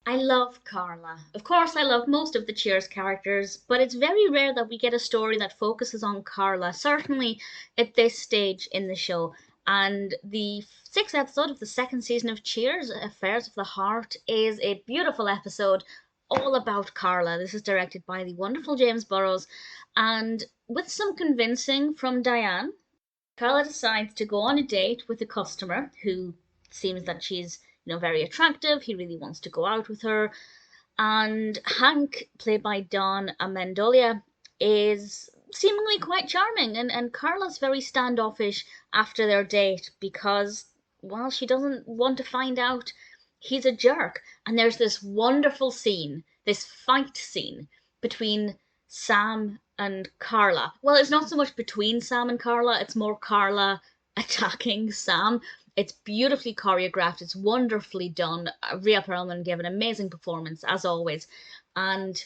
I love Carla. Of course, I love most of the Cheers characters, but it's very rare that we get a story that focuses on Carla, certainly at this stage in the show. And the sixth episode of the second season of Cheers, Affairs of the Heart, is a beautiful episode all about Carla. This is directed by the wonderful James Burrows, and with some convincing from Diane, Carla decides to go on a date with a customer who seems that she's, very attractive. He really wants to go out with her. And Hank, played by Don Amendolia, is seemingly quite charming. And Carla's very standoffish after their date because, well, she doesn't want to find out he's a jerk. And there's this wonderful scene, this fight scene between Sam and Carla. Well, it's not so much between Sam and Carla, it's more Carla attacking Sam. It's beautifully choreographed, it's wonderfully done. Rhea Perlman gave an amazing performance, as always. And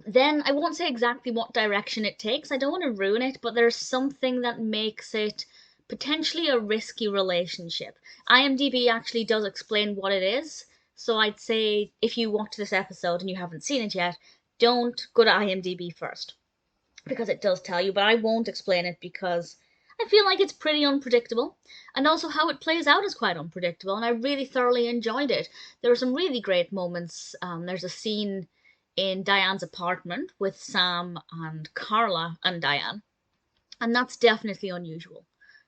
then I won't say exactly what direction it takes, I don't want to ruin it, but there's something that makes it potentially a risky relationship. IMDb actually does explain what it is, so I'd say if you watch this episode and you haven't seen it yet, don't go to IMDb first, because it does tell you, but I won't explain it because I feel like it's pretty unpredictable, and also how it plays out is quite unpredictable, and I really thoroughly enjoyed it. There were some really great moments. There's a scene in Diane's apartment with Sam and Carla and Diane, and that's definitely unusual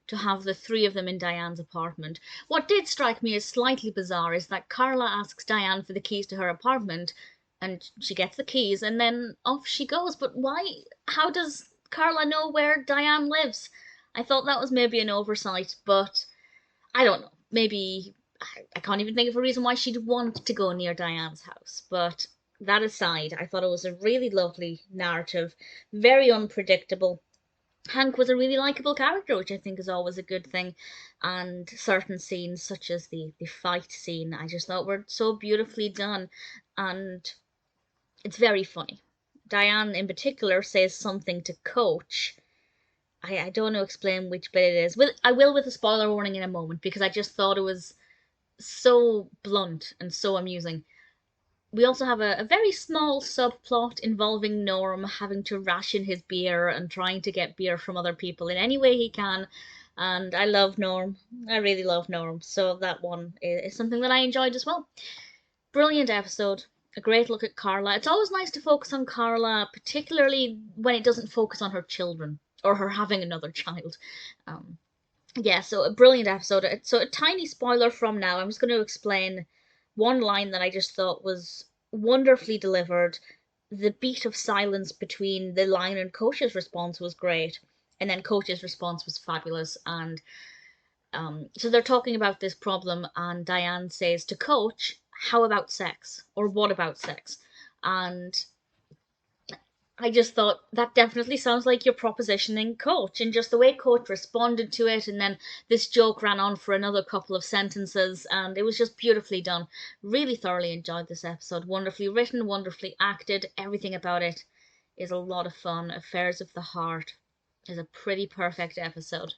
to have the three of them in Diane's apartment. What did strike me as slightly bizarre is that Carla asks Diane for the keys to her apartment, and she gets the keys, and then off she goes. But why? How does Carla know where Diane lives? I thought that was maybe an oversight, but I don't know. Maybe I can't even think of a reason why she'd want to go near Diane's house. But that aside, I thought it was a really lovely narrative, very unpredictable. Hank was a really likable character, which I think is always a good thing. And certain scenes, such as the fight scene, I just thought were so beautifully done. And it's very funny. Diane, in particular, says something to Coach. I don't know explain which bit it is. I will with a spoiler warning in a moment, because I just thought it was so blunt and so amusing. We also have a very small subplot involving Norm having to ration his beer and trying to get beer from other people in any way he can. And I love Norm. I really love Norm. So that one is something that I enjoyed as well. Brilliant episode. A great look at Carla. It's always nice to focus on Carla, particularly when it doesn't focus on her children or her having another child. Um, yeah, so a brilliant episode. So a tiny spoiler from now. I'm just going to explain one line that I just thought was wonderfully delivered. The beat of silence between the line and Coach's response was great, and then Coach's response was fabulous. And so they're talking about this problem, and Diane says to Coach, "How about sex?" or "What about sex?" And I just thought that definitely sounds like your propositioning Coach, and just the way Coach responded to it, and then this joke ran on for another couple of sentences, and it was just beautifully done. Really thoroughly enjoyed this episode. Wonderfully written, wonderfully acted. Everything about it is a lot of fun. Affairs of the Heart is a pretty perfect episode.